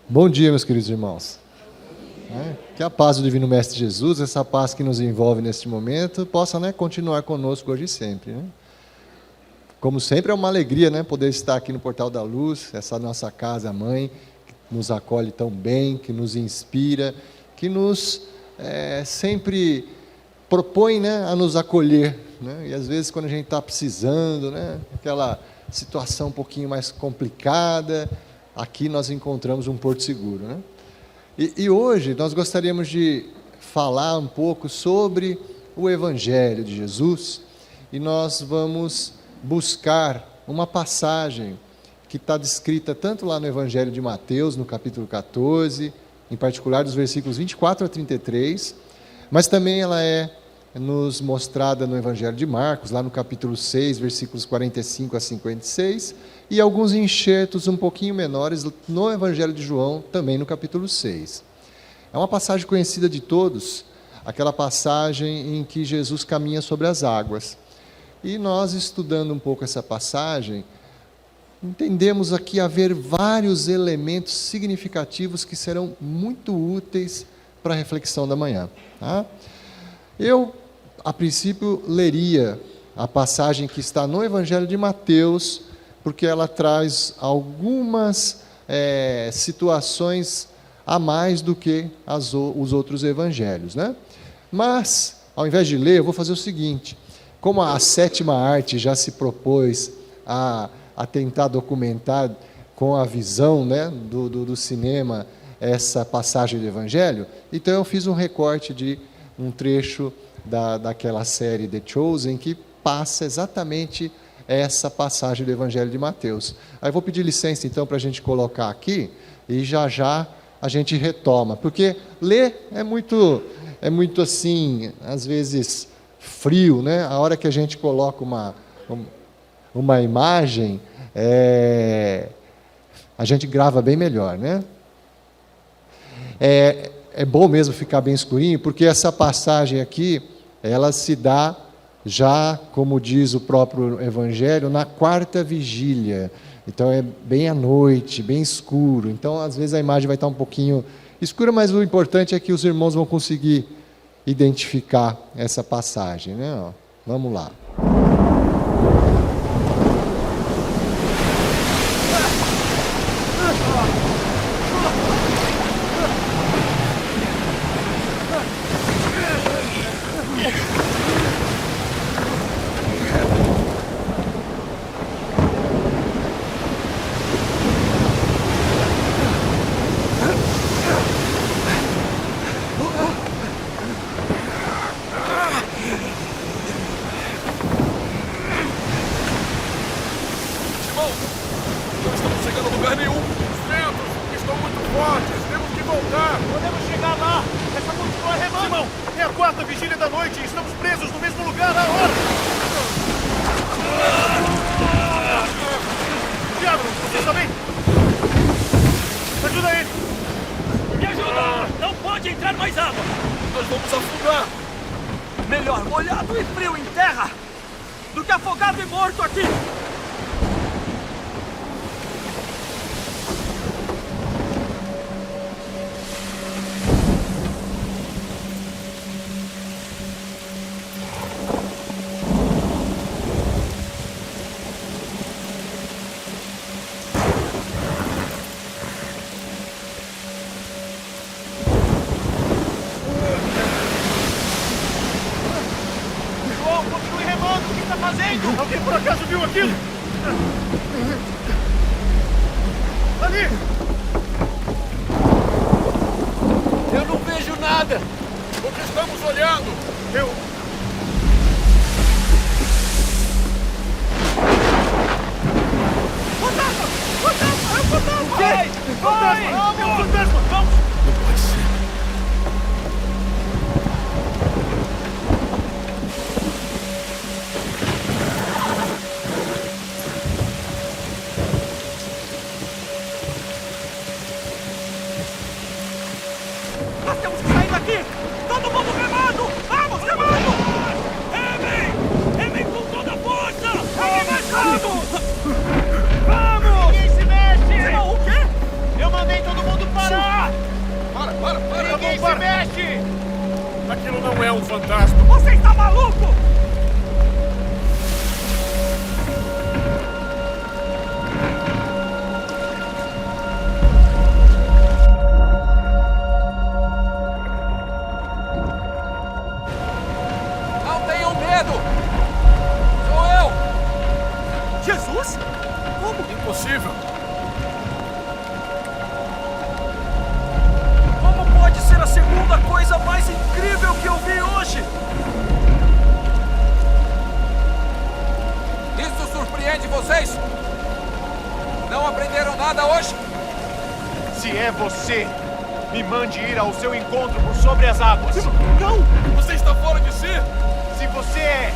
Bom dia, meus queridos irmãos. Que a paz do Divino Mestre Jesus, essa paz que nos envolve neste momento, possa continuar conosco hoje e sempre. Como sempre, é uma alegria poder estar aqui no Portal da Luz, essa nossa casa mãe, que nos acolhe tão bem, que nos inspira, que nos sempre propõe a nos acolher. E às vezes, quando a gente está precisando, aquela situação um pouquinho mais complicada, aqui nós encontramos um porto seguro. E hoje nós gostaríamos de falar um pouco sobre o Evangelho de Jesus, e nós vamos buscar uma passagem que está descrita tanto lá no Evangelho de Mateus, no capítulo 14, em particular dos versículos 24 a 33, mas também ela é nos mostrada no Evangelho de Marcos, lá no capítulo 6, versículos 45 a 56, e alguns enxertos um pouquinho menores no Evangelho de João, também no capítulo 6. É uma passagem conhecida de todos, aquela passagem em que Jesus caminha sobre as águas. E nós, estudando um pouco essa passagem, entendemos aqui haver vários elementos significativos que serão muito úteis para a reflexão da manhã. Eu, a princípio, leria a passagem que está no Evangelho de Mateus, porque ela traz algumas situações a mais do que os outros evangelhos. Mas, ao invés de ler, eu vou fazer o seguinte: como a sétima arte já se propôs a tentar documentar com a visão do cinema essa passagem do Evangelho, então eu fiz um recorte de um trecho daquela série The Chosen, que passa exatamente essa passagem do Evangelho de Mateus. Aí eu vou pedir licença então para a gente colocar aqui, e já a gente retoma, porque ler é muito assim, às vezes frio, a hora que a gente coloca uma imagem, a gente grava bem melhor, É bom mesmo ficar bem escurinho, porque essa passagem aqui, ela se dá já, como diz o próprio Evangelho, na quarta vigília. Então é bem à noite, bem escuro. Então às vezes a imagem vai estar um pouquinho escura, mas o importante é que os irmãos vão conseguir identificar essa passagem. Vamos lá. Alguém por acaso viu aquilo? Ali! Eu não vejo nada! O que estamos olhando? Fantasma! Fantasma! É um fantasma! O quê? Fantasma! É um fantasma! Vamos! Não pode ser! Nós temos que sair daqui! Todo mundo remando! Vamos, remando! Remem com toda a força! Remem mais rápido! Vamos! Ninguém se mexe! O quê? Eu mandei todo mundo parar! nada hoje? Se é você, me mande ir ao seu encontro por sobre as águas. Não! Você está fora de si! Se você é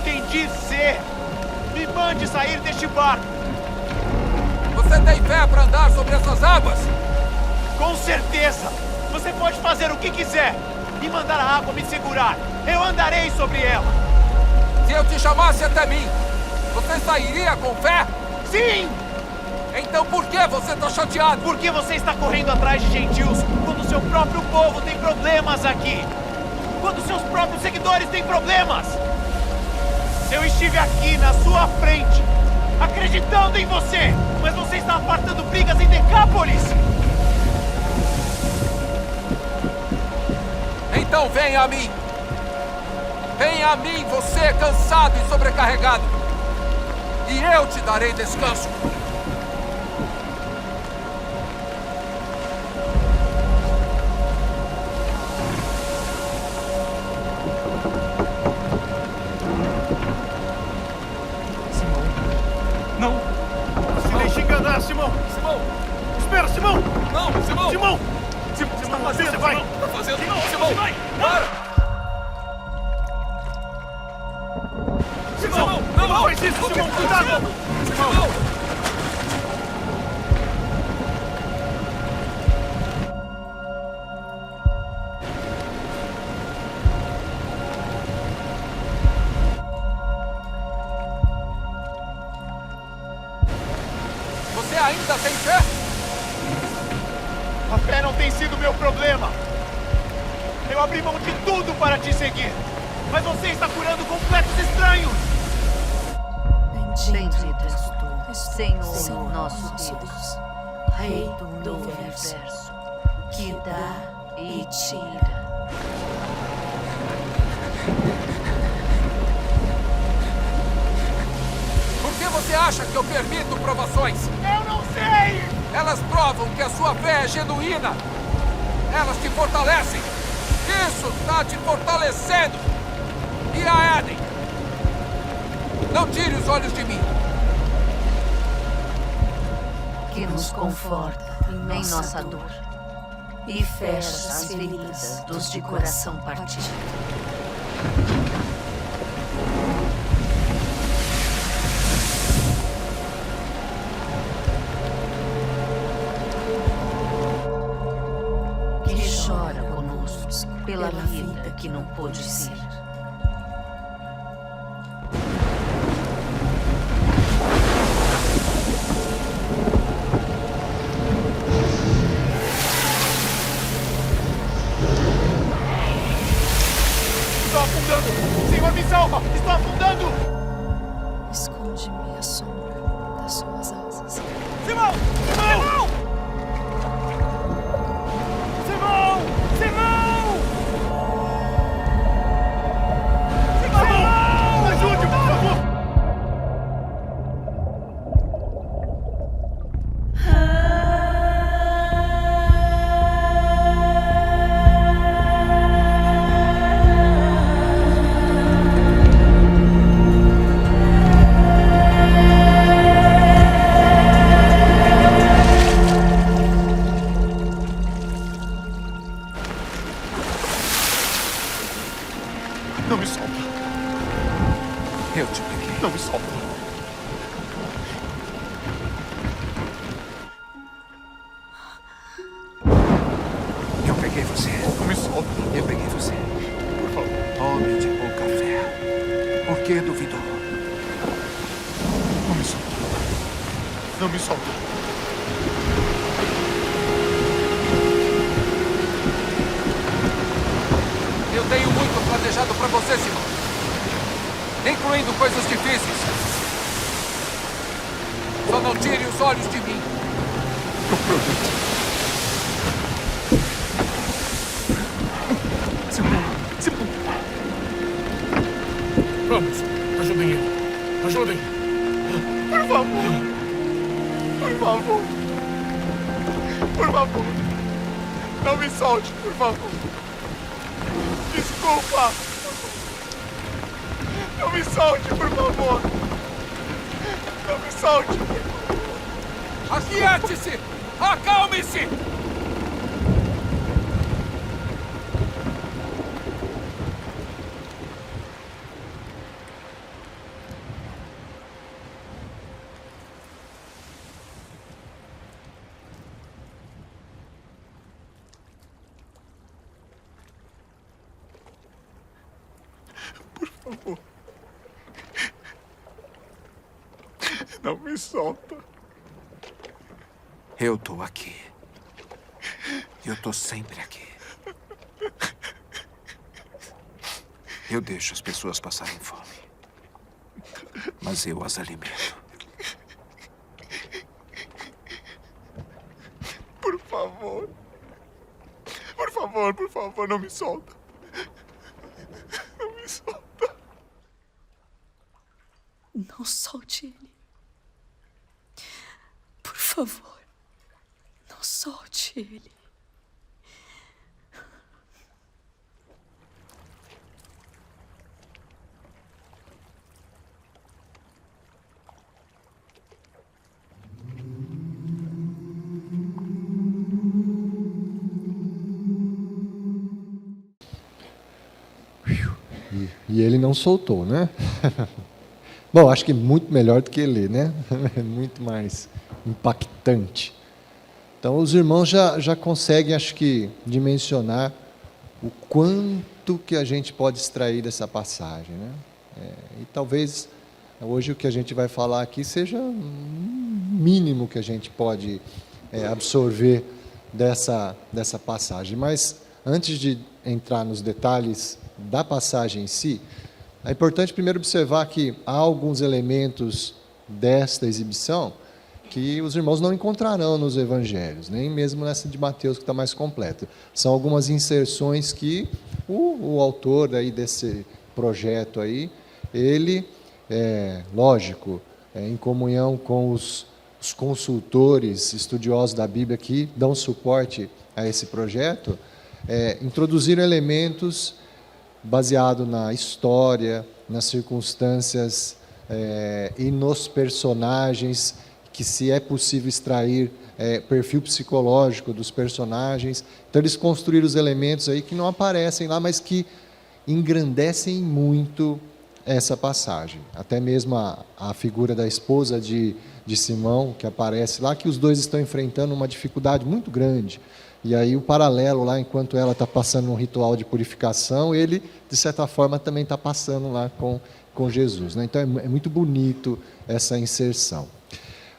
quem diz ser, me mande sair deste barco. Você tem fé para andar sobre essas águas? Com certeza! Você pode fazer o que quiser. Me mandar a água me segurar. Eu andarei sobre ela. Se eu te chamasse até mim, você sairia com fé? Sim! Então por que você está chateado? Porque você está correndo atrás de gentios quando seu próprio povo tem problemas aqui. Quando seus próprios seguidores têm problemas. Eu estive aqui na sua frente, acreditando em você, mas você está apartando brigas em Decápolis. Então venha a mim. Venha a mim, você cansado e sobrecarregado. E eu te darei descanso. Não! Se deixe enganar, Simão! Simão! Espera, Simão! Não, Simão! Simão! Simão, você vai! Está fazendo? Simão, vai! Para! Simão! Não faz isso, Simão! Cuidado! Simão! Você ainda tem fé? A fé não tem sido meu problema. Eu abri mão de tudo para te seguir. Mas você está curando completos estranhos. Bendito és tu, Senhor nosso Deus, Rei do universo, que dá e tira. Por que você acha que eu permito provações? Eu não sei! Elas provam que a sua fé é genuína. Elas te fortalecem. Isso está te fortalecendo. E a Eden? Não tire os olhos de mim. Que nos conforta em nossa dor e fecha as feridas dos de coração partido. Que chora conosco pela vida que não pôde ser. Estou afundando! Senhor, me salva! Estou afundando! Esconde-me a sombra das suas asas. Simão! Simão! Simão! Simão! Simão! Ajude, por favor! Não me solta! Eu te peguei. Não me solta! Eu peguei você. Não me solta! Eu peguei você. Por favor! Homem de pouca fé. Por que duvidou? Não me solta! Não me solta! Eu tenho muito planejado pra você, Simão. Incluindo coisas difíceis. Só não tire os olhos de mim. Eu prometo! Simão! Simão! Vamos, ajudem ele. Ajudem. Por favor! Por favor! Por favor! Não me solte, por favor! Desculpa! Não me solte, por favor! Não me solte, por favor! Aquiete-se! Acalme-se! Não me solta. Eu tô aqui. Eu tô sempre aqui. Eu deixo as pessoas passarem fome. Mas eu as alimento. Por favor. Por favor, não me solta. Não me solta. Não solte ele. Por favor, não solte ele. E ele não soltou, né? Bom, acho que muito melhor do que ler, né? É muito mais impactante. Então, os irmãos já conseguem, acho que, dimensionar o quanto que a gente pode extrair dessa passagem, né? E talvez hoje o que a gente vai falar aqui seja o mínimo que a gente pode absorver dessa passagem. Mas, antes de entrar nos detalhes da passagem em si, é importante primeiro observar que há alguns elementos desta exibição que os irmãos não encontrarão nos evangelhos, nem mesmo nessa de Mateus, que está mais completa. São algumas inserções que o autor aí desse projeto aí, ele, lógico, em comunhão com os consultores estudiosos da Bíblia que dão suporte a esse projeto, introduziram elementos baseado na história, nas circunstâncias e nos personagens, que se é possível extrair perfil psicológico dos personagens. Então eles construíram os elementos aí que não aparecem lá, mas que engrandecem muito essa passagem. Até mesmo a figura da esposa de Simão, que aparece lá, que os dois estão enfrentando uma dificuldade muito grande. E aí o paralelo lá, enquanto ela está passando um ritual de purificação, ele, de certa forma, também está passando lá com Jesus, né? Então é muito bonito essa inserção.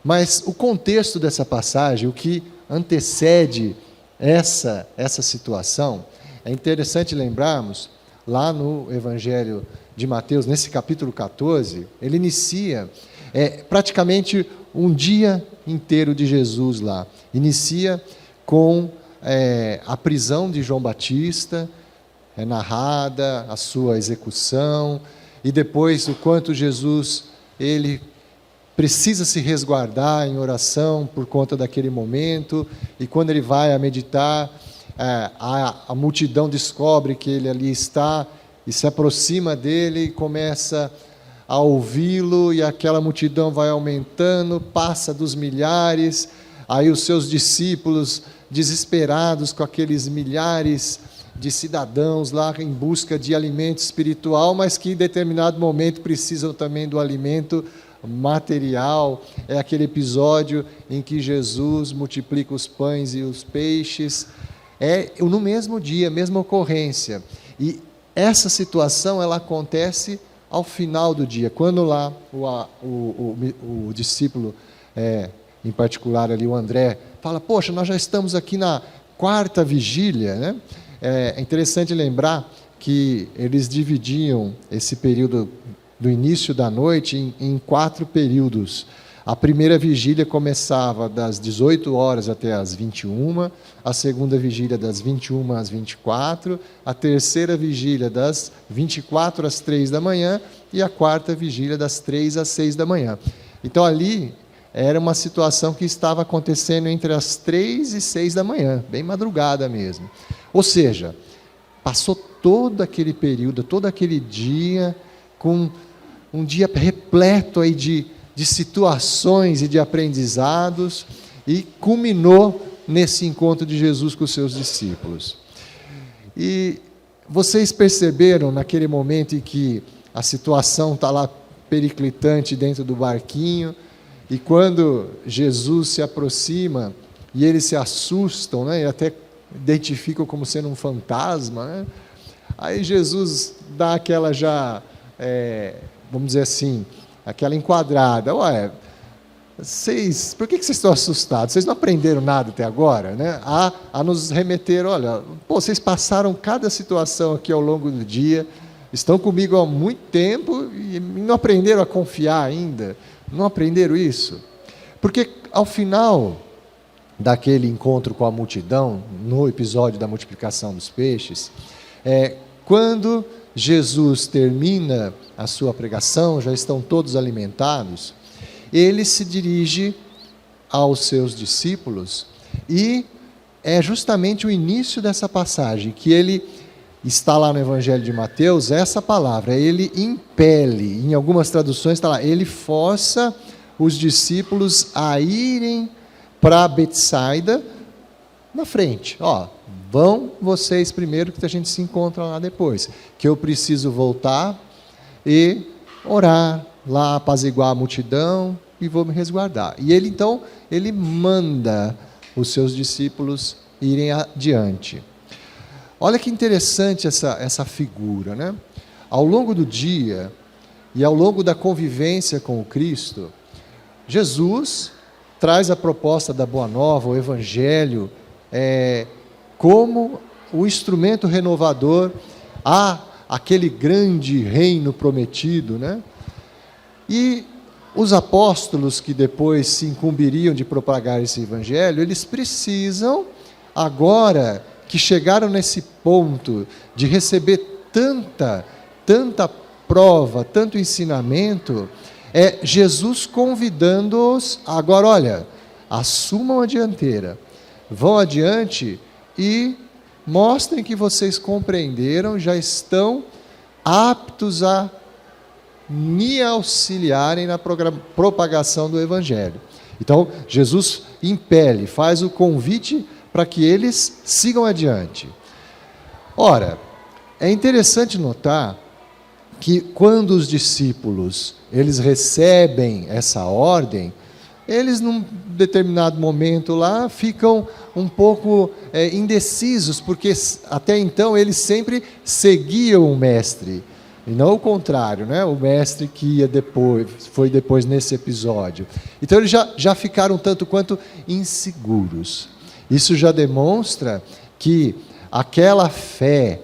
Mas o contexto dessa passagem, o que antecede essa situação, é interessante lembrarmos, lá no Evangelho de Mateus, nesse capítulo 14, ele inicia praticamente um dia inteiro de Jesus lá. Inicia com a prisão de João Batista, é narrada a sua execução, e depois o quanto Jesus ele precisa se resguardar em oração por conta daquele momento, e quando ele vai a meditar, a multidão descobre que ele ali está, e se aproxima dele e começa a ouvi-lo, e aquela multidão vai aumentando, passa dos milhares, aí os seus discípulos, desesperados com aqueles milhares de cidadãos lá em busca de alimento espiritual, mas que em determinado momento precisam também do alimento material. É aquele episódio em que Jesus multiplica os pães e os peixes, no mesmo dia, mesma ocorrência. E essa situação ela acontece ao final do dia, quando lá o discípulo, em particular ali o André, fala, poxa, nós já estamos aqui na quarta vigília, né? É interessante lembrar que eles dividiam esse período do início da noite em 4 períodos. A primeira vigília começava das 18 horas até as 21, a segunda vigília das 21 às 24, a terceira vigília das 24 às 3 da manhã e a quarta vigília das 3 às 6 da manhã. Então ali era uma situação que estava acontecendo entre as 3 e 6 da manhã, bem madrugada mesmo. Ou seja, passou todo aquele período, todo aquele dia, com um dia repleto aí de situações e de aprendizados, e culminou nesse encontro de Jesus com os seus discípulos. E vocês perceberam naquele momento em que a situação está lá periclitante dentro do barquinho, e quando Jesus se aproxima e eles se assustam, né, e até identificam como sendo um fantasma, né? Aí Jesus dá aquela vamos dizer assim, aquela enquadrada. Ué, por que vocês estão assustados? Vocês não aprenderam nada até agora, né? A nos remeter, olha, vocês passaram cada situação aqui ao longo do dia, estão comigo há muito tempo e não aprenderam a confiar ainda? Não aprenderam isso? Porque ao final daquele encontro com a multidão, no episódio da multiplicação dos peixes, quando Jesus termina a sua pregação, já estão todos alimentados, ele se dirige aos seus discípulos e é justamente o início dessa passagem que ele está lá no Evangelho de Mateus, essa palavra, ele impele, em algumas traduções está lá, ele força os discípulos a irem para Betsaida na frente. Vão vocês primeiro, que a gente se encontra lá depois, que eu preciso voltar e orar lá, apaziguar a multidão e vou me resguardar. E ele então, ele manda os seus discípulos irem adiante. Olha que interessante essa figura, né? Ao longo do dia e ao longo da convivência com o Cristo, Jesus traz a proposta da Boa Nova, o Evangelho, como o instrumento renovador a aquele grande reino prometido, né? E os apóstolos que depois se incumbiriam de propagar esse evangelho, eles precisam, agora que chegaram nesse ponto de receber tanta prova, tanto ensinamento, Jesus convidando-os, agora olha, assumam a dianteira, vão adiante e mostrem que vocês compreenderam, já estão aptos a me auxiliarem na propagação do Evangelho. Então, Jesus impele, faz o convite para que eles sigam adiante. Ora, é interessante notar que quando os discípulos eles recebem essa ordem, eles num determinado momento lá ficam um pouco indecisos, porque até então eles sempre seguiam o mestre, e não o contrário, né? O mestre que ia depois, foi depois nesse episódio. Então eles já ficaram tanto quanto inseguros. Isso já demonstra que aquela fé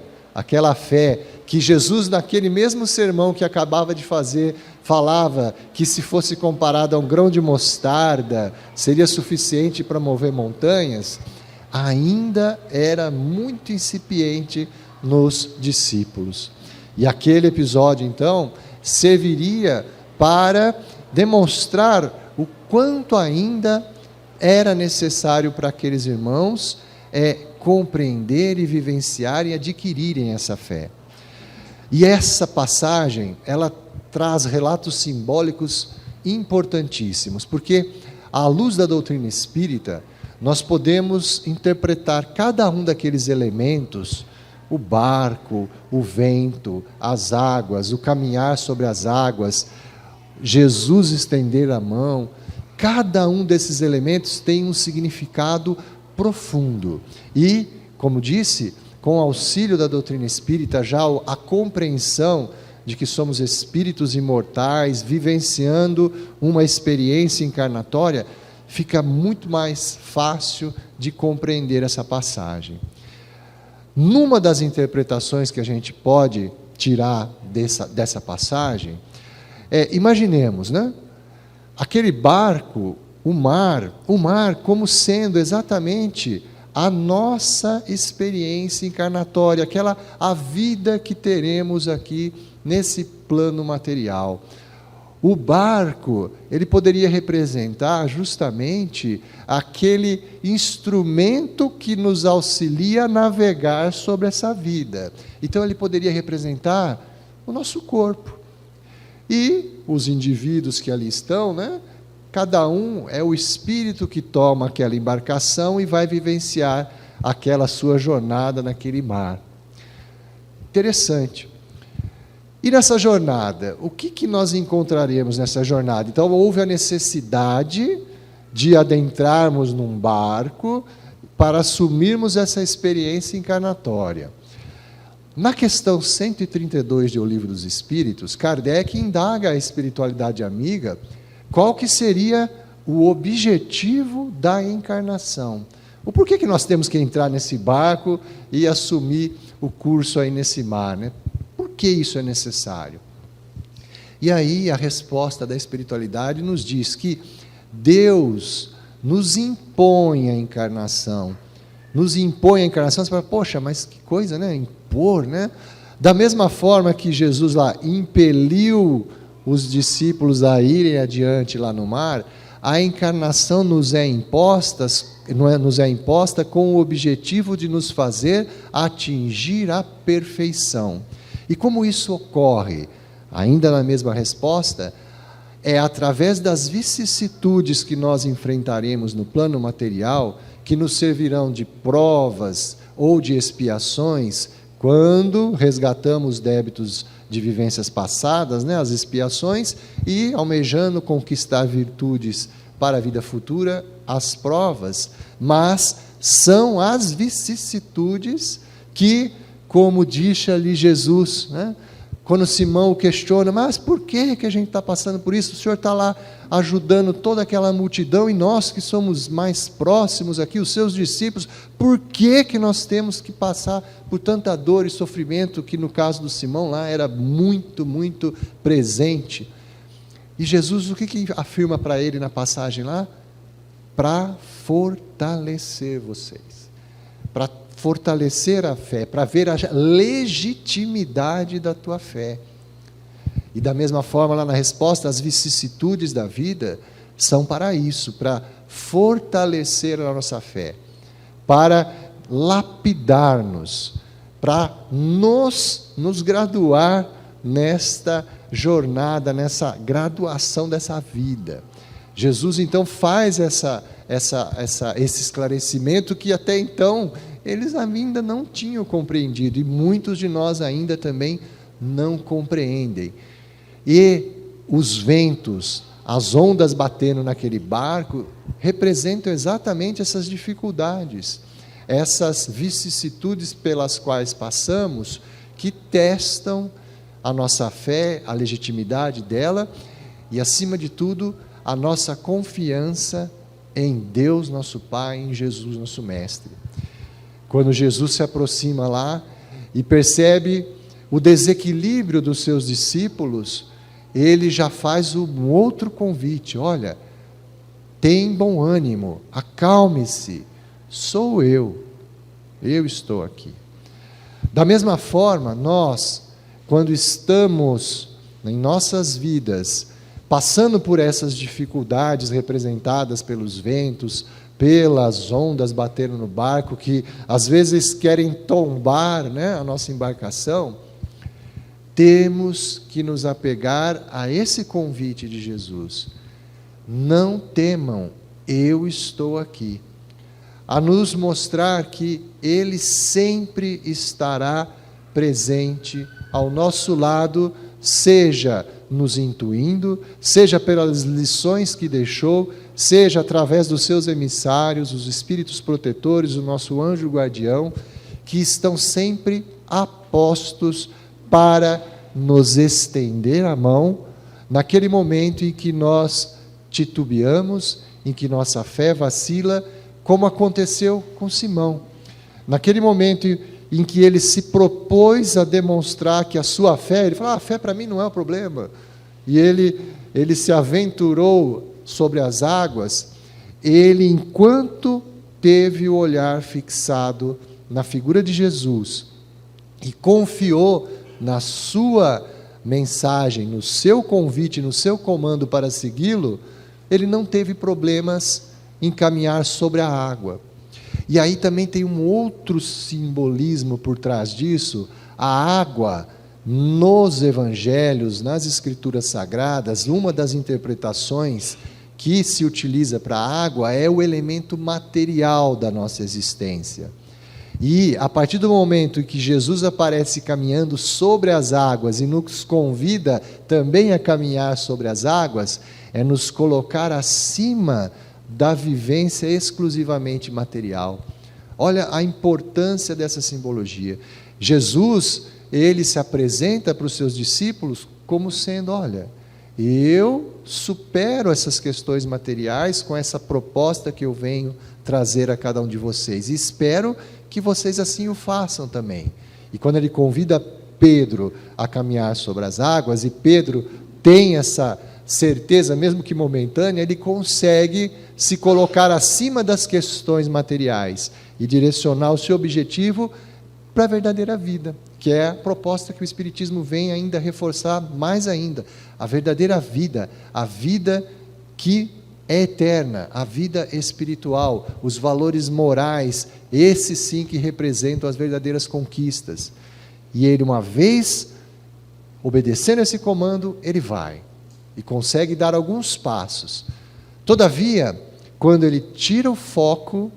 que Jesus, naquele mesmo sermão que acabava de fazer, falava que se fosse comparado a um grão de mostarda, seria suficiente para mover montanhas, ainda era muito incipiente nos discípulos. E aquele episódio, então, serviria para demonstrar o quanto ainda era necessário para aqueles irmãos compreender e vivenciar e adquirirem essa fé. E essa passagem, ela traz relatos simbólicos importantíssimos, porque à luz da doutrina espírita, nós podemos interpretar cada um daqueles elementos, o barco, o vento, as águas, o caminhar sobre as águas, Jesus estender a mão, cada um desses elementos tem um significado profundo. E, como disse, com o auxílio da doutrina espírita, já a compreensão de que somos espíritos imortais, vivenciando uma experiência encarnatória, fica muito mais fácil de compreender essa passagem. Numa das interpretações que a gente pode tirar dessa passagem, imaginemos, né? Aquele barco, o mar como sendo exatamente a nossa experiência encarnatória, a vida que teremos aqui nesse plano material. O barco, ele poderia representar justamente aquele instrumento que nos auxilia a navegar sobre essa vida. Então ele poderia representar o nosso corpo. E os indivíduos que ali estão, né, Cada um é o espírito que toma aquela embarcação e vai vivenciar aquela sua jornada naquele mar. Interessante. E nessa jornada, o que nós encontraremos nessa jornada? Então, houve a necessidade de adentrarmos num barco para assumirmos essa experiência encarnatória. Na questão 132 de O Livro dos Espíritos, Kardec indaga a espiritualidade amiga qual que seria o objetivo da encarnação. O porquê que nós temos que entrar nesse barco e assumir o curso aí nesse mar, né? Por que isso é necessário? E aí a resposta da espiritualidade nos diz que Deus nos impõe a encarnação. Nos impõe a encarnação. Você fala, poxa, mas que coisa, né? Impor, né? Da mesma forma que Jesus lá impeliu os discípulos a irem adiante lá no mar, a encarnação nos é imposta com o objetivo de nos fazer atingir a perfeição. E como isso ocorre? Ainda na mesma resposta, é através das vicissitudes que nós enfrentaremos no plano material, que nos servirão de provas ou de expiações, quando resgatamos débitos de vivências passadas, né, as expiações, e almejando conquistar virtudes para a vida futura, as provas. Mas são as vicissitudes que, como disse ali Jesus, né, quando Simão o questiona, mas por que a gente está passando por isso? O Senhor está lá ajudando toda aquela multidão, e nós que somos mais próximos aqui, os seus discípulos, por que nós temos que passar por tanta dor e sofrimento, que no caso do Simão lá era muito, muito presente? E Jesus, o que afirma para ele na passagem lá? Para fortalecer vocês, para fortalecer a fé, para ver a legitimidade da tua fé. E da mesma forma, lá na resposta, as vicissitudes da vida são para isso, para fortalecer a nossa fé, para lapidar-nos, para nos graduar nesta jornada, nessa graduação dessa vida. Jesus então faz esse esclarecimento que até então eles ainda não tinham compreendido, e muitos de nós ainda também não compreendem. E os ventos, as ondas batendo naquele barco, representam exatamente essas dificuldades, essas vicissitudes pelas quais passamos, que testam a nossa fé, a legitimidade dela, e acima de tudo, a nossa confiança em Deus nosso Pai, em Jesus nosso Mestre. Quando Jesus se aproxima lá e percebe o desequilíbrio dos seus discípulos, ele já faz um outro convite: olha, tem bom ânimo, acalme-se, sou eu estou aqui. Da mesma forma, nós, quando estamos em nossas vidas, passando por essas dificuldades representadas pelos ventos, pelas ondas batendo no barco, que às vezes querem tombar, né, a nossa embarcação, temos que nos apegar a esse convite de Jesus. Não temam, eu estou aqui. A nos mostrar que Ele sempre estará presente ao nosso lado, seja nos intuindo, seja pelas lições que deixou, seja através dos seus emissários, os espíritos protetores, o nosso anjo guardião, que estão sempre apostos para nos estender a mão naquele momento em que nós titubeamos, em que nossa fé vacila, como aconteceu com Simão. Naquele momento em que ele se propôs a demonstrar que a sua fé, ele falou, a fé para mim não é um problema, e ele se aventurou sobre as águas, ele, enquanto teve o olhar fixado na figura de Jesus, e confiou na sua mensagem, no seu convite, no seu comando para segui-lo, ele não teve problemas em caminhar sobre a água. E aí também tem um outro simbolismo por trás disso. A água, nos evangelhos, nas escrituras sagradas, uma das interpretações que se utiliza para a água é o elemento material da nossa existência. E a partir do momento em que Jesus aparece caminhando sobre as águas e nos convida também a caminhar sobre as águas, é nos colocar acima da vivência exclusivamente material. Olha a importância dessa simbologia. Jesus, ele se apresenta para os seus discípulos como sendo, olha, eu supero essas questões materiais com essa proposta que eu venho trazer a cada um de vocês. E espero que vocês assim o façam também. E quando ele convida Pedro a caminhar sobre as águas, e Pedro tem essa certeza, mesmo que momentânea, ele consegue se colocar acima das questões materiais e direcionar o seu objetivo para a verdadeira vida, que é a proposta que o Espiritismo vem ainda reforçar mais ainda. A verdadeira vida, a vida que é eterna, a vida espiritual, os valores morais, esses sim que representam as verdadeiras conquistas. E ele, uma vez obedecendo esse comando, ele vai e consegue dar alguns passos. Todavia, quando ele tira o foco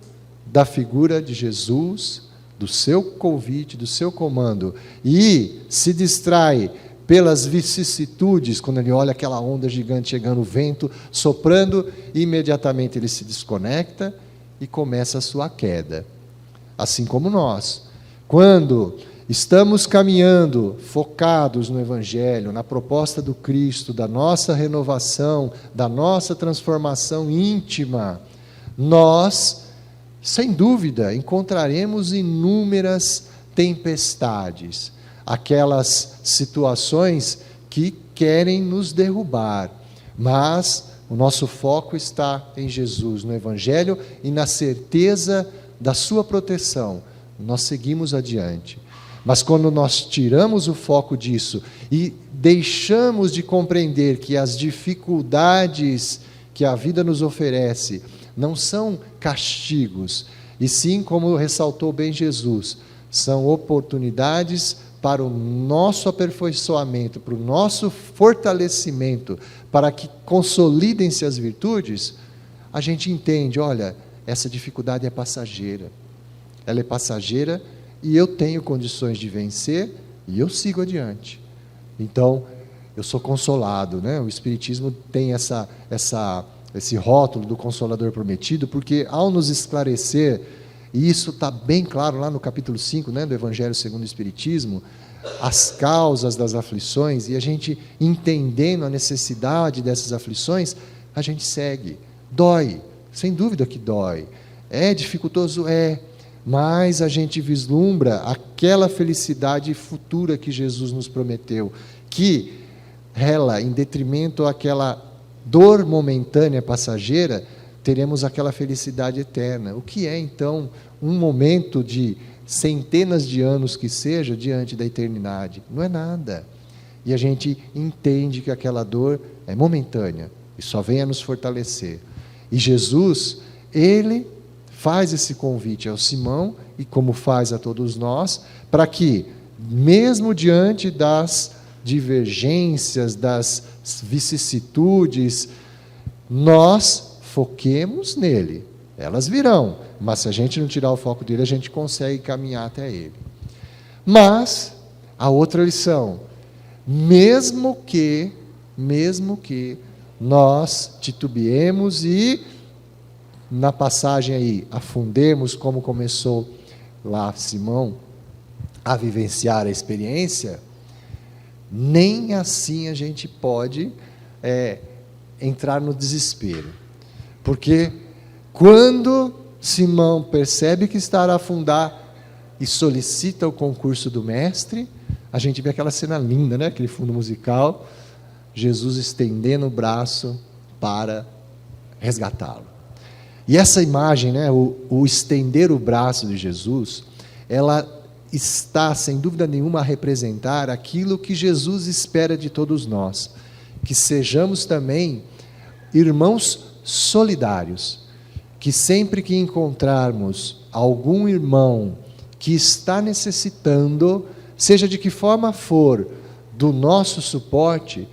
da figura de Jesus, do seu convite, do seu comando, e se distrai pelas vicissitudes, quando ele olha aquela onda gigante chegando, o vento soprando, imediatamente ele se desconecta e começa a sua queda. Assim como nós, quando estamos caminhando, focados no Evangelho, na proposta do Cristo, da nossa renovação, da nossa transformação íntima, nós, sem dúvida, encontraremos inúmeras tempestades, aquelas situações que querem nos derrubar, mas o nosso foco está em Jesus, no Evangelho e na certeza da sua proteção. Nós seguimos adiante. Mas quando nós tiramos o foco disso e deixamos de compreender que as dificuldades que a vida nos oferece não são castigos, e sim, como ressaltou bem Jesus, são oportunidades para o nosso aperfeiçoamento, para o nosso fortalecimento, para que consolidem-se as virtudes, a gente entende, olha, essa dificuldade é passageira. Ela é passageira e eu tenho condições de vencer e eu sigo adiante. Então, eu sou consolado, né? O Espiritismo tem esse rótulo do Consolador Prometido, porque ao nos esclarecer, e isso está bem claro lá no capítulo 5, né, do Evangelho segundo o Espiritismo, as causas das aflições, e a gente entendendo a necessidade dessas aflições, a gente segue. Dói, sem dúvida que dói. É dificultoso? É. Mas a gente vislumbra aquela felicidade futura que Jesus nos prometeu, que ela, em detrimento àquela dor momentânea, passageira, teremos aquela felicidade eterna. O que é, então, um momento de centenas de anos que seja, diante da eternidade? Não é nada. E a gente entende que aquela dor é momentânea e só vem a nos fortalecer. E Jesus, ele faz esse convite ao Simão, e como faz a todos nós, para que, mesmo diante das divergências, das vicissitudes, nós foquemos nele. Elas virão, mas se a gente não tirar o foco dele, a gente consegue caminhar até ele. Mas, a outra lição, mesmo que nós titubeemos e, na passagem aí, afundemos, como começou lá Simão, a vivenciar a experiência, nem assim a gente pode entrar no desespero. Porque quando Simão percebe que está a afundar e solicita o concurso do mestre, a gente vê aquela cena linda, né? Aquele fundo musical, Jesus estendendo o braço para resgatá-lo. E essa imagem, né, o estender o braço de Jesus, ela está, sem dúvida nenhuma, a representar aquilo que Jesus espera de todos nós, que sejamos também irmãos solidários, que sempre que encontrarmos algum irmão que está necessitando, seja de que forma for, do nosso suporte,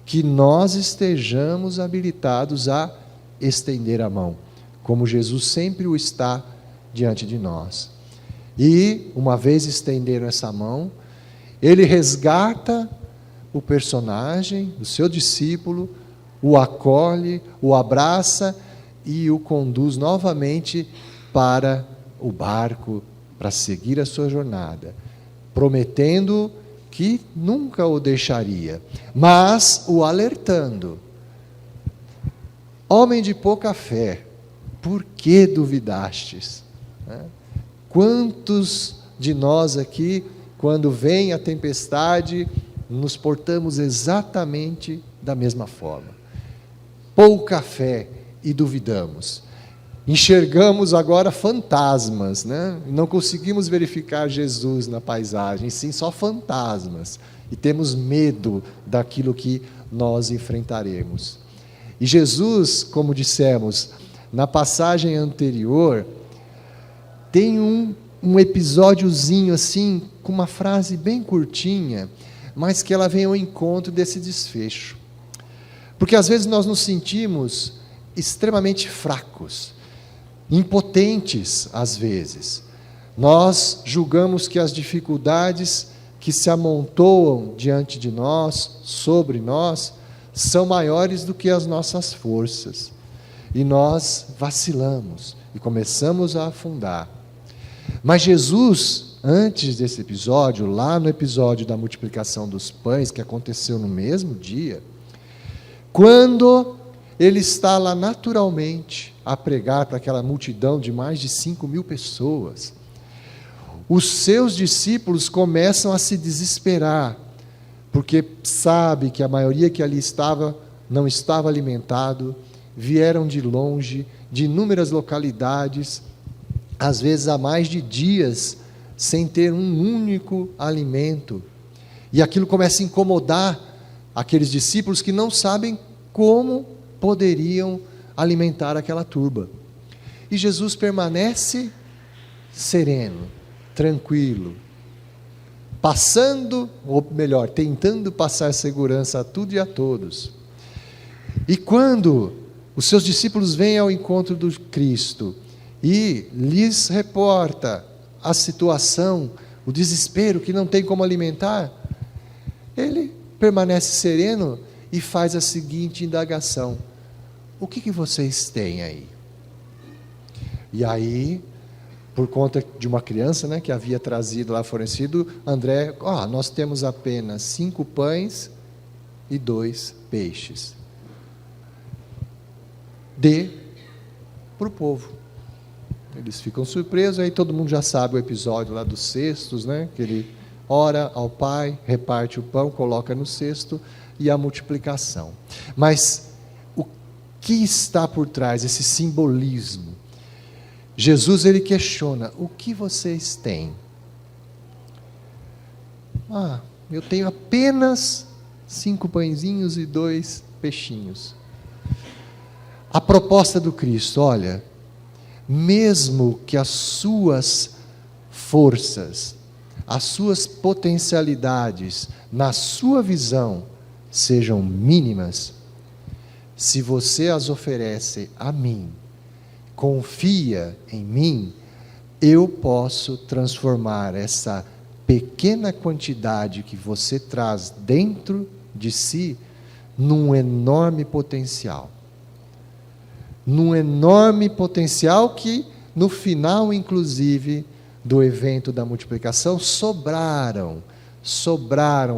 que nós estejamos habilitados a estender a mão, como Jesus sempre o está diante de nós. E, uma vez estenderam essa mão, ele resgata o personagem, o seu discípulo, o acolhe, o abraça e o conduz novamente para o barco, para seguir a sua jornada, prometendo que nunca o deixaria, mas o alertando: homem de pouca fé, por que duvidastes? Quantos de nós aqui, quando vem a tempestade, nos portamos exatamente da mesma forma? Pouca fé e duvidamos. Enxergamos agora fantasmas, não conseguimos verificar Jesus na paisagem, sim, só fantasmas. E temos medo daquilo que nós enfrentaremos. E Jesus, como dissemos, na passagem anterior, tem um episódiozinho assim, com uma frase bem curtinha, mas que ela vem ao encontro desse desfecho. Porque às vezes nós nos sentimos extremamente fracos, impotentes às vezes. Nós julgamos que as dificuldades que se amontoam diante de nós, sobre nós, são maiores do que as nossas forças. E nós vacilamos e começamos a afundar. Mas Jesus, antes desse episódio, lá no episódio da multiplicação dos pães, que aconteceu no mesmo dia, quando ele está lá naturalmente a pregar para aquela multidão de mais de 5.000 pessoas, os seus discípulos começam a se desesperar, porque sabe que a maioria que ali estava não estava alimentado, vieram de longe, de inúmeras localidades, às vezes há mais de dias, sem ter um único alimento. E aquilo começa a incomodar aqueles discípulos que não sabem como poderiam alimentar aquela turba. E Jesus permanece sereno, tranquilo, passando, ou melhor, tentando passar segurança a tudo e a todos. E quando os seus discípulos vêm ao encontro do Cristo e lhes reporta a situação, o desespero, que não tem como alimentar, ele permanece sereno e faz a seguinte indagação: o que vocês têm aí? E aí, por conta de uma criança, que havia trazido lá, fornecido, André, nós temos apenas 5 pães e 2 peixes. Dê para o povo. Eles ficam surpresos, aí todo mundo já sabe o episódio lá dos cestos, que ele ora ao Pai, reparte o pão, coloca no cesto, e a multiplicação. Mas o que está por trás, esse simbolismo? Jesus, ele questiona: o que vocês têm? Eu tenho apenas 5 pãezinhos e 2 peixinhos. A proposta do Cristo: olha, mesmo que as suas forças, as suas potencialidades, na sua visão, sejam mínimas, se você as oferece a mim, confia em mim, eu posso transformar essa pequena quantidade que você traz dentro de si num enorme potencial. Num enorme potencial que, no final, inclusive, do evento da multiplicação, sobraram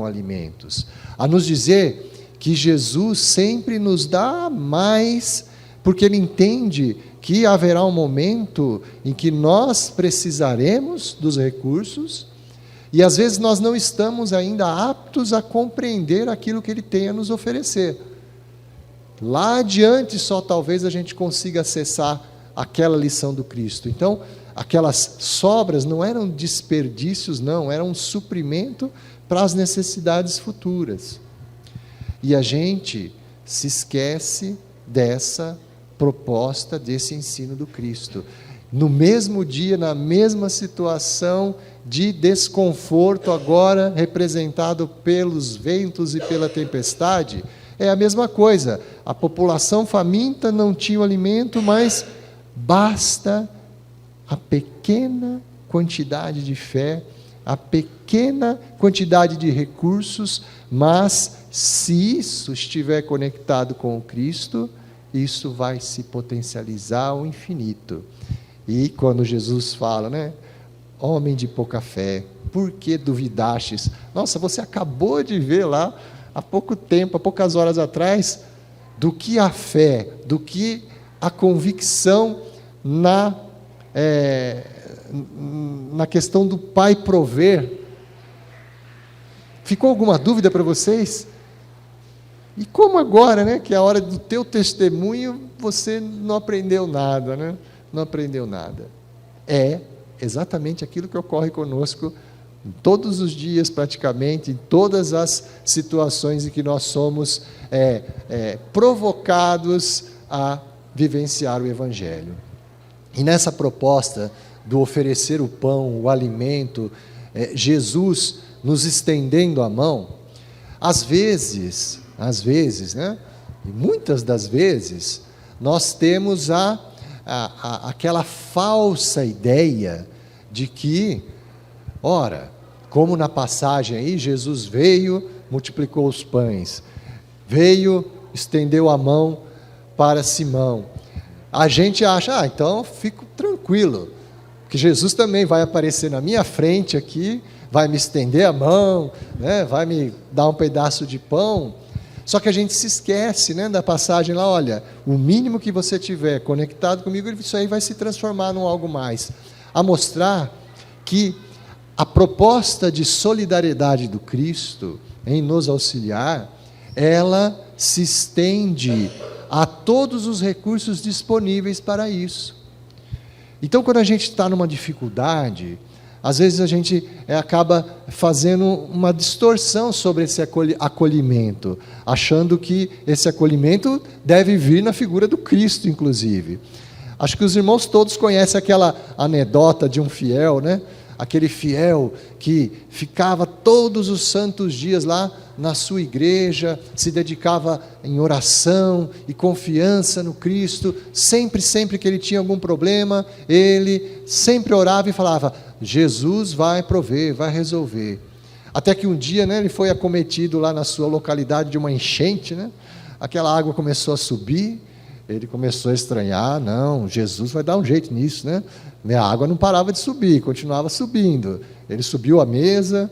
alimentos. A nos dizer que Jesus sempre nos dá mais, porque Ele entende que haverá um momento em que nós precisaremos dos recursos, e às vezes nós não estamos ainda aptos a compreender aquilo que Ele tem a nos oferecer. Lá adiante só talvez a gente consiga acessar aquela lição do Cristo. Então, aquelas sobras não eram desperdícios, não, eram um suprimento para as necessidades futuras. E a gente se esquece dessa proposta, desse ensino do Cristo. No mesmo dia, na mesma situação de desconforto, agora representado pelos ventos e pela tempestade, É a mesma coisa, a população faminta não tinha o alimento, mas basta a pequena quantidade de fé, a pequena quantidade de recursos, mas se isso estiver conectado com o Cristo, isso vai se potencializar ao infinito. E quando Jesus fala, né? Homem de pouca fé, por que duvidastes? Nossa, você acabou de ver lá, há pouco tempo, há poucas horas atrás, do que a fé, do que a convicção na questão do Pai prover. Ficou alguma dúvida para vocês? E como agora, né, que é a hora do teu testemunho, você não aprendeu nada, né? Não aprendeu nada. É exatamente aquilo que ocorre conosco todos os dias, praticamente, em todas as situações em que nós somos provocados a vivenciar o Evangelho. E nessa proposta do oferecer o pão, o alimento, Jesus nos estendendo a mão, às vezes, né, e muitas das vezes, nós temos aquela falsa ideia de que, ora, como na passagem aí, Jesus veio, multiplicou os pães, veio, estendeu a mão para Simão. A gente acha, então fico tranquilo, que Jesus também vai aparecer na minha frente aqui, vai me estender a mão, né, vai me dar um pedaço de pão. Só que a gente se esquece, né, da passagem lá, olha, o mínimo que você tiver conectado comigo, isso aí vai se transformar num algo mais. A mostrar que a proposta de solidariedade do Cristo em nos auxiliar, ela se estende a todos os recursos disponíveis para isso. Então, quando a gente está numa dificuldade, às vezes a gente acaba fazendo uma distorção sobre esse acolhimento, achando que esse acolhimento deve vir na figura do Cristo, inclusive. Acho que os irmãos todos conhecem aquela anedota de um fiel, né? Aquele fiel que ficava todos os santos dias lá na sua igreja, se dedicava em oração e confiança no Cristo, sempre que ele tinha algum problema, ele sempre orava e falava, Jesus vai prover, vai resolver. Até que um dia, né, ele foi acometido lá na sua localidade de uma enchente, né? Aquela água começou a subir, ele começou a estranhar, não, Jesus vai dar um jeito nisso, né? A água não parava de subir, continuava subindo. Ele subiu a mesa,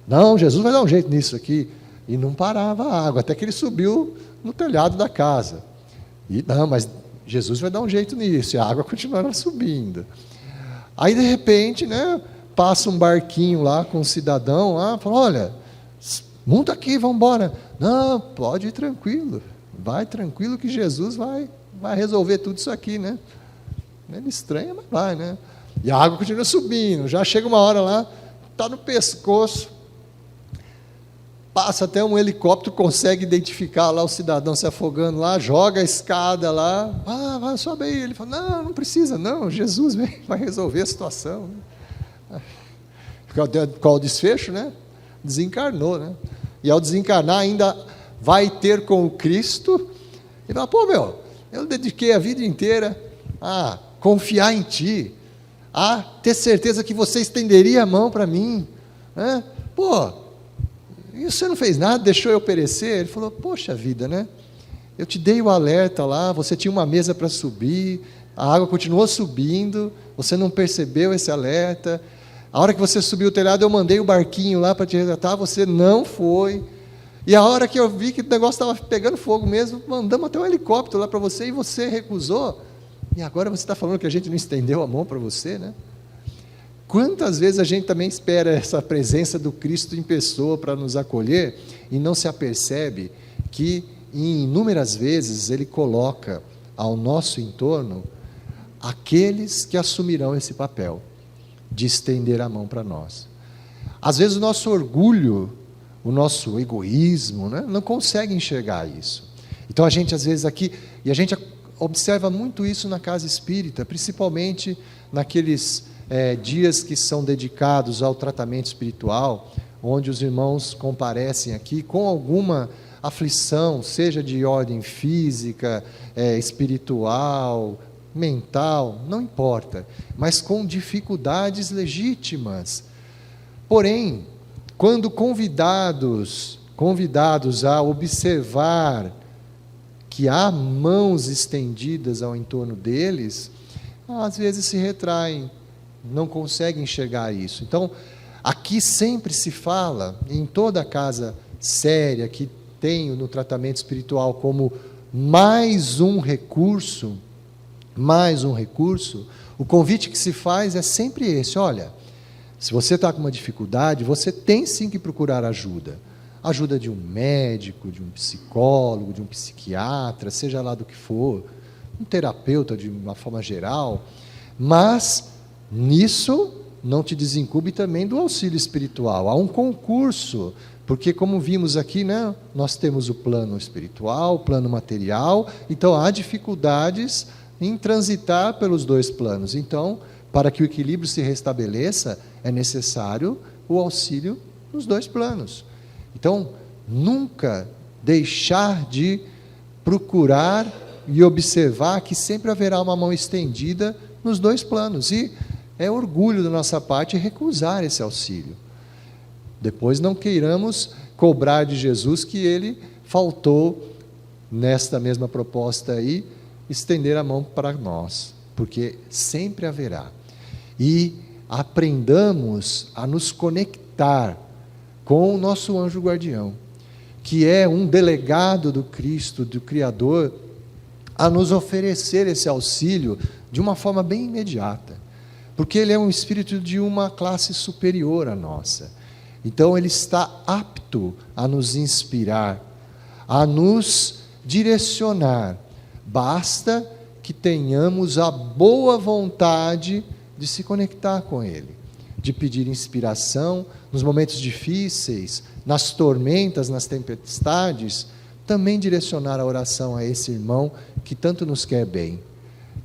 não, Jesus vai dar um jeito nisso aqui. E não parava a água, até que ele subiu no telhado da casa. E não, mas Jesus vai dar um jeito nisso, e a água continuava subindo. Aí, de repente, né, passa um barquinho lá com um cidadão lá, fala, olha, monta aqui, vamos embora. Não, pode ir tranquilo, vai tranquilo que Jesus vai resolver tudo isso aqui, né? Ele estranha, mas vai, né? E a água continua subindo, já chega uma hora lá, está no pescoço, passa até um helicóptero, consegue identificar lá o cidadão se afogando lá, joga a escada lá, vai, sobe aí. Ele fala, não precisa, não, Jesus vai resolver a situação. Qual o desfecho, né? Desencarnou, né? E ao desencarnar ainda vai ter com o Cristo, e fala, eu dediquei a vida inteira a confiar em Ti, a ter certeza que você estenderia a mão para mim, né? E você não fez nada, deixou eu perecer? Ele falou, poxa vida, né? Eu te dei o alerta lá, você tinha uma mesa para subir, a água continuou subindo, você não percebeu esse alerta, a hora que você subiu o telhado, eu mandei o barquinho lá para te resgatar, você não foi, e a hora que eu vi que o negócio estava pegando fogo mesmo, mandamos até um helicóptero lá para você, e você recusou, e agora você está falando que a gente não estendeu a mão para você, né? Quantas vezes a gente também espera essa presença do Cristo em pessoa para nos acolher e não se apercebe que, em inúmeras vezes, Ele coloca ao nosso entorno aqueles que assumirão esse papel de estender a mão para nós. Às vezes o nosso orgulho, o nosso egoísmo, né, não consegue enxergar isso. Então a gente às vezes aqui, e a gente observa muito isso na casa espírita, principalmente naqueles dias que são dedicados ao tratamento espiritual, onde os irmãos comparecem aqui com alguma aflição, seja de ordem física, espiritual, mental, não importa, mas com dificuldades legítimas. Porém, quando convidados a observar que há mãos estendidas ao entorno deles, às vezes se retraem, não conseguem enxergar isso. Então, aqui sempre se fala, em toda casa séria que tem no tratamento espiritual como mais um recurso, o convite que se faz é sempre esse: olha, se você está com uma dificuldade, você tem sim que procurar ajuda. Ajuda de um médico, de um psicólogo, de um psiquiatra, seja lá do que for, um terapeuta de uma forma geral, mas nisso não te desencube também do auxílio espiritual. Há um concurso, porque como vimos aqui, né, nós temos o plano espiritual, o plano material, então há dificuldades em transitar pelos dois planos. Então, para que o equilíbrio se restabeleça, é necessário o auxílio nos dois planos. Então, nunca deixar de procurar e observar que sempre haverá uma mão estendida nos dois planos. E é orgulho da nossa parte recusar esse auxílio. Depois não queiramos cobrar de Jesus que ele faltou, nesta mesma proposta aí, estender a mão para nós, porque sempre haverá. E aprendamos a nos conectar com o nosso anjo guardião, que é um delegado do Cristo, do Criador, a nos oferecer esse auxílio de uma forma bem imediata, porque ele é um espírito de uma classe superior à nossa. Então ele está apto a nos inspirar, a nos direcionar. Basta que tenhamos a boa vontade de se conectar com ele, de pedir inspiração nos momentos difíceis, nas tormentas, nas tempestades, também direcionar a oração a esse irmão que tanto nos quer bem.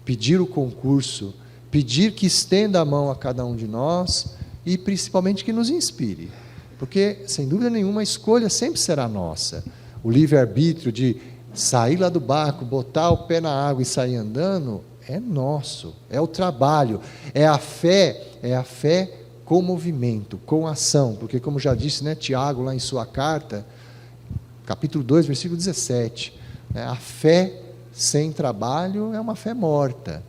Pedir o concurso, pedir que estenda a mão a cada um de nós e principalmente que nos inspire, porque sem dúvida nenhuma a escolha sempre será nossa. O livre-arbítrio de sair lá do barco, botar o pé na água e sair andando é nosso, é o trabalho, é a fé com movimento, com ação, porque como já disse, né, Tiago lá em sua carta, capítulo 2, versículo 17, né, a fé sem trabalho é uma fé morta.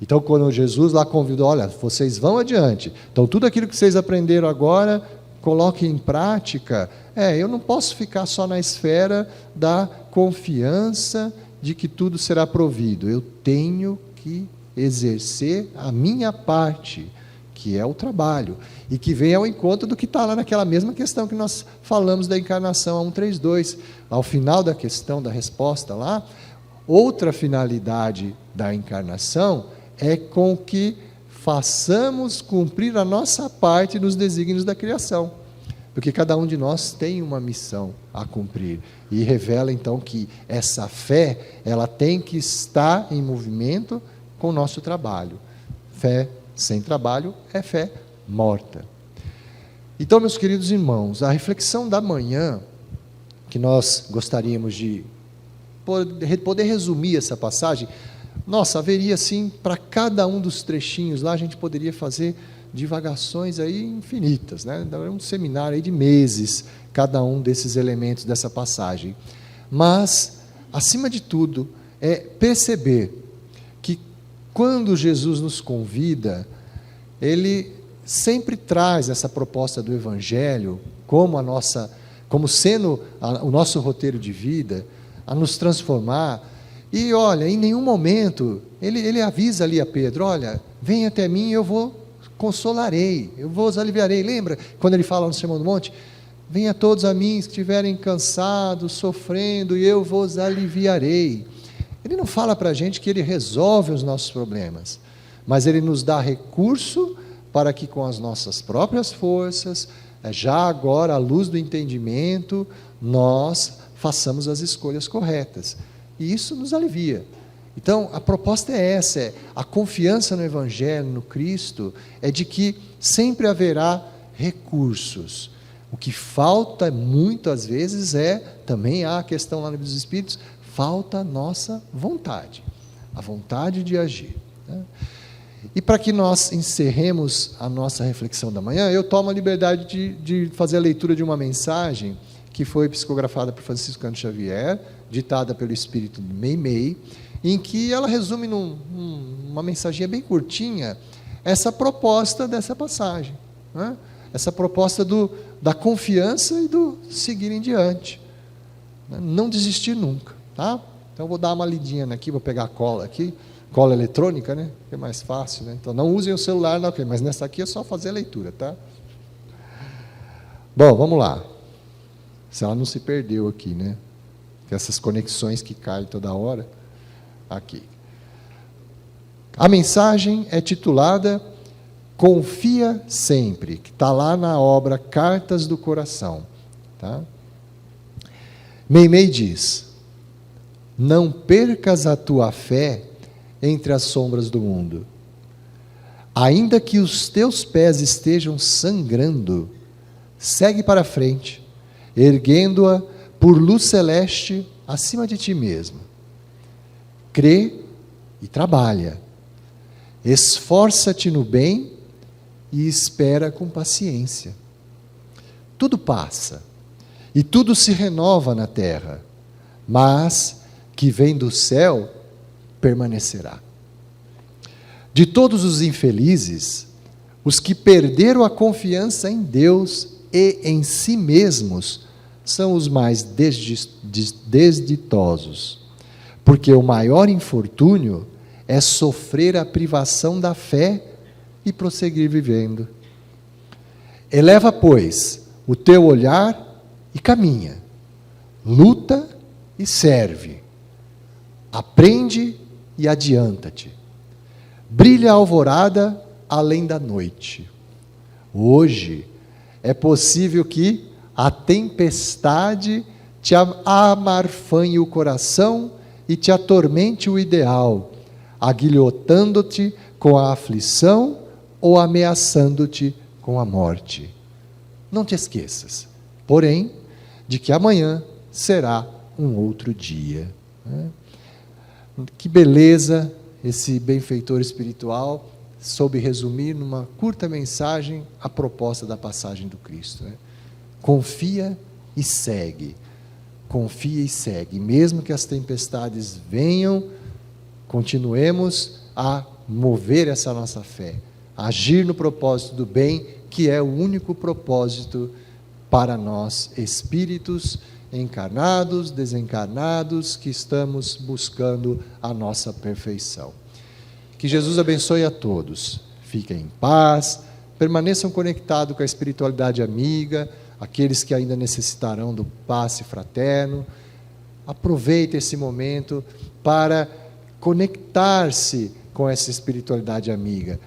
Então quando Jesus lá convidou, olha, vocês vão adiante, então tudo aquilo que vocês aprenderam agora, coloquem em prática. Eu não posso ficar só na esfera da confiança de que tudo será provido, eu tenho que exercer a minha parte, que é o trabalho, e que vem ao encontro do que está lá naquela mesma questão que nós falamos da encarnação, a 132, ao final da questão, da resposta lá, outra finalidade da encarnação é com que façamos cumprir a nossa parte nos desígnios da criação, porque cada um de nós tem uma missão a cumprir, e revela então que essa fé, ela tem que estar em movimento com o nosso trabalho. Fé sem trabalho é fé morta. Então, meus queridos irmãos, a reflexão da manhã, que nós gostaríamos de poder resumir essa passagem, nossa, haveria sim, para cada um dos trechinhos lá, a gente poderia fazer divagações aí infinitas, né? Um seminário aí de meses, cada um desses elementos dessa passagem. Mas, acima de tudo, é perceber que quando Jesus nos convida, ele sempre traz essa proposta do Evangelho como sendo o nosso roteiro de vida, a nos transformar. E olha, em nenhum momento ele avisa ali a Pedro, olha, vem até mim, eu consolarei, eu vos aliviarei. Lembra quando ele fala no Sermão do Monte? Venha todos a mim que estiverem cansados, sofrendo, e eu vos aliviarei. Ele não fala para a gente que ele resolve os nossos problemas, mas ele nos dá recurso para que com as nossas próprias forças, já agora à luz do entendimento, nós façamos as escolhas corretas. E isso nos alivia. Então, a proposta é essa, a confiança no Evangelho, no Cristo, é de que sempre haverá recursos. O que falta muitas vezes também há a questão lá no livro dos Espíritos, falta a nossa vontade, a vontade de agir, né? E para que nós encerremos a nossa reflexão da manhã, eu tomo a liberdade de fazer a leitura de uma mensagem que foi psicografada por Francisco Cândido Xavier, ditada pelo espírito de Meimei, em que ela resume numa mensaginha bem curtinha essa proposta dessa passagem, né? Essa proposta da confiança e do seguir em diante, né? Não desistir nunca, tá? Então eu vou dar uma lidinha aqui, vou pegar a cola aqui, cola eletrônica, né? Que é mais fácil, né? Então não usem o celular, não, mas nessa aqui é só fazer a leitura, tá? Bom, vamos lá. Se ela não se perdeu aqui, né? Essas conexões que caem toda hora. Aqui. A mensagem é titulada Confia Sempre, que está lá na obra Cartas do Coração. Tá? Meimei diz: não percas a tua fé entre as sombras do mundo. Ainda que os teus pés estejam sangrando, segue para frente, erguendo-a por luz celeste acima de ti mesmo. Crê e trabalha. Esforça-te no bem e espera com paciência. Tudo passa e tudo se renova na terra, mas que vem do céu permanecerá. De todos os infelizes, os que perderam a confiança em Deus e em si mesmos são os mais desditosos, porque o maior infortúnio é sofrer a privação da fé e prosseguir vivendo. Eleva, pois, o teu olhar e caminha, luta e serve, aprende e adianta-te. Brilha a alvorada além da noite. Hoje é possível que a tempestade te amarfanhe o coração e te atormente o ideal, aguilhotando-te com a aflição ou ameaçando-te com a morte. Não te esqueças, porém, de que amanhã será um outro dia. Que beleza esse benfeitor espiritual soube resumir numa curta mensagem a proposta da passagem do Cristo, né? Confia e segue. Confia e segue. Mesmo que as tempestades venham, continuemos a mover essa nossa fé, a agir no propósito do bem, que é o único propósito para nós, espíritos encarnados, desencarnados, que estamos buscando a nossa perfeição. Que Jesus abençoe a todos. Fiquem em paz, permaneçam conectados com a espiritualidade amiga, aqueles que ainda necessitarão do passe fraterno. Aproveite esse momento para conectar-se com essa espiritualidade amiga.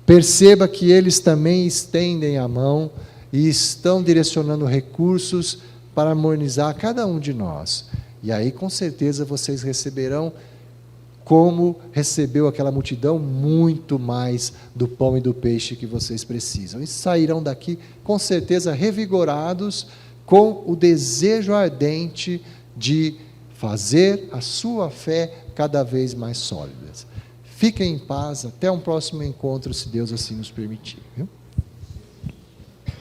Perceba que eles também estendem a mão e estão direcionando recursos para harmonizar cada um de nós. E aí, com certeza, vocês receberão, como recebeu aquela multidão, muito mais do pão e do peixe que vocês precisam. E sairão daqui, com certeza, revigorados, com o desejo ardente de fazer a sua fé cada vez mais sólida. Fiquem em paz, até um próximo encontro, se Deus assim nos permitir. Viu?